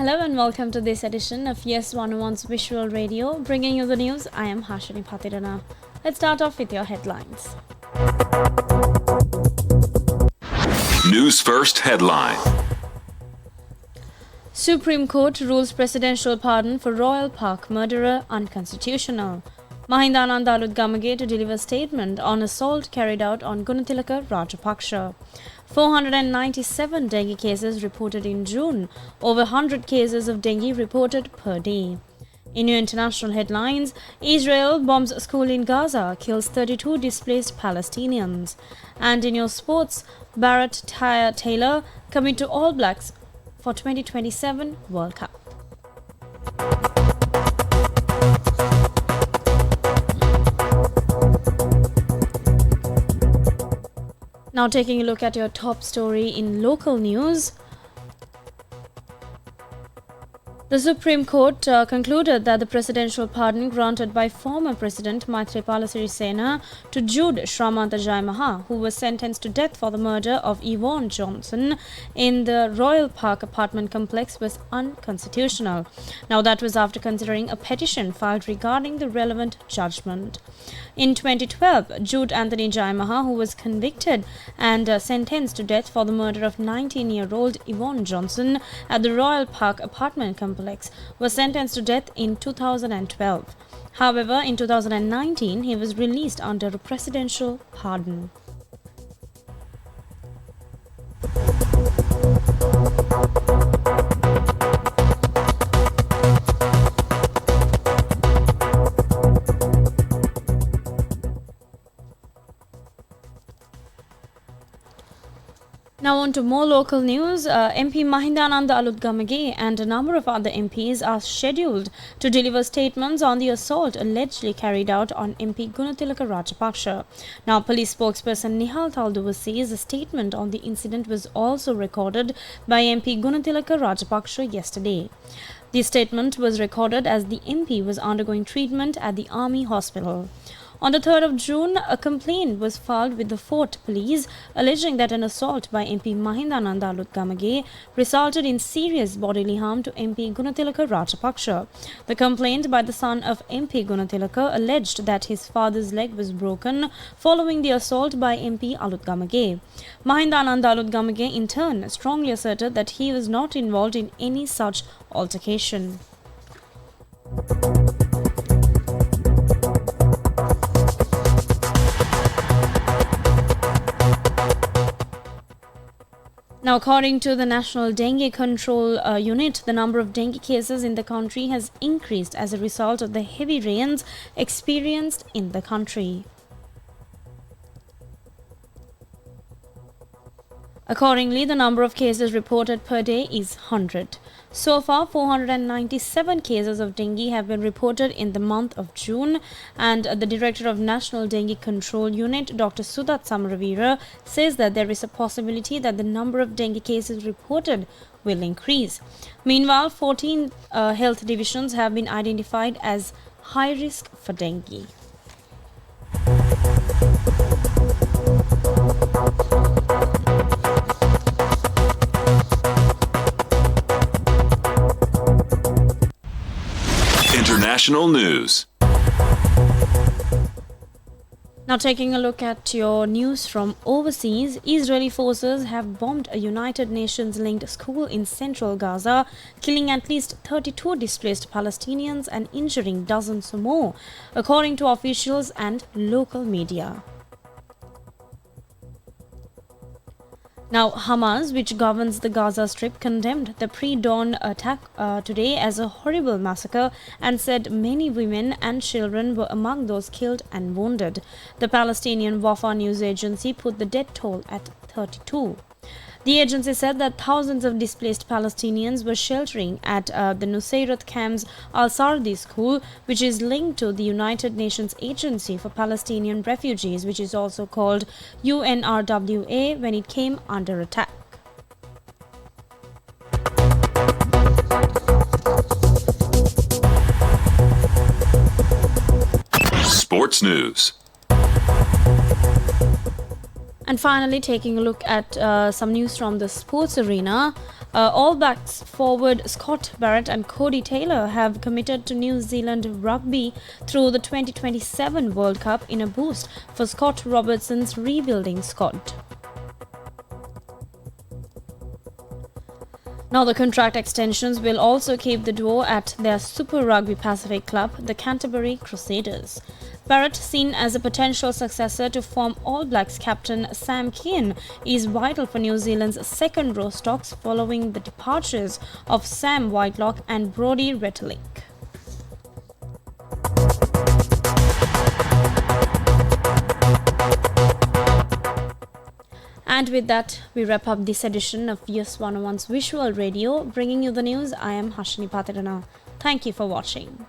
Hello and welcome to this edition of YES101's Visual Radio. Bringing you the news, I am Hashini Patirana. Let's start off with your headlines. News First headline. Supreme Court rules presidential pardon for Royal Park murderer unconstitutional. Mahindananda Aludgamage to deliver statement on assault carried out on Gunatilaka Rajapaksa. 497 dengue cases reported in June, over 100 cases of dengue reported per day. In your international headlines, Israel bombs a school in Gaza, kills 32 displaced Palestinians. And in your sports, Barrett Taylor commit to All Blacks for 2027 World Cup. Now taking a look at your top story in local news. The Supreme Court concluded that the presidential pardon granted by former President Maithripala Sirisena to Jude Shramanta Jayamaha, who was sentenced to death for the murder of Yvonne Johnson in the Royal Park apartment complex, was unconstitutional. Now that was after considering a petition filed regarding the relevant judgment. In 2012, Jude Anthony Jayamaha, who was convicted and sentenced to death for the murder of 19-year-old Yvonne Johnson at the Royal Park apartment complex, was sentenced to death in 2012. However, in 2019, he was released under a presidential pardon. Now on to more local news. MP Mahindananda Aludgamage and a number of other MPs are scheduled to deliver statements on the assault allegedly carried out on MP Gunatilaka Rajapaksa. Now, police spokesperson Nihal Talduva says a statement on the incident was also recorded by MP Gunatilaka Rajapaksa yesterday. The statement was recorded as the MP was undergoing treatment at the Army Hospital. On the 3rd of June, a complaint was filed with the Fort Police alleging that an assault by MP Mahindananda Aludgamage resulted in serious bodily harm to MP Gunatilaka Rajapaksa. The complaint by the son of MP Gunatilaka alleged that his father's leg was broken following the assault by MP Aludgamage. Mahindananda Aludgamage in turn strongly asserted that he was not involved in any such altercation. Now, according to the National Dengue Control Unit, the number of dengue cases in the country has increased as a result of the heavy rains experienced in the country. Accordingly, the number of cases reported per day is 100. So far, 497 cases of dengue have been reported in the month of June, and the Director of National Dengue Control Unit, Dr. Sudat Samaravira, says that there is a possibility that the number of dengue cases reported will increase. Meanwhile, 14 health divisions have been identified as high risk for dengue. International news. Now taking a look at your news from overseas, Israeli forces have bombed a United Nations-linked school in central Gaza, killing at least 32 displaced Palestinians and injuring dozens more, according to officials and local media. Now, Hamas, which governs the Gaza Strip, condemned the pre-dawn attack today as a horrible massacre and said many women and children were among those killed and wounded. The Palestinian Wafa news agency put the death toll at 32. The agency said that thousands of displaced Palestinians were sheltering at the Nusayrat camp's Al-Sardi school, which is linked to the United Nations Agency for Palestinian Refugees, which is also called UNRWA, when it came under attack. Sports news. And finally, taking a look at some news from the sports arena. All Blacks forward Scott Barrett and Cody Taylor have committed to New Zealand rugby through the 2027 World Cup in a boost for Scott Robertson's rebuilding squad. Now, the contract extensions will also keep the duo at their Super Rugby Pacific club, the Canterbury Crusaders. Barrett, seen as a potential successor to former All Blacks captain Sam Kean, is vital for New Zealand's second row stocks following the departures of Sam Whitelock and Brodie Retallick. And with that, we wrap up this edition of YES101's Visual Radio. Bringing you the news, I am Hashini Patirana. Thank you for watching.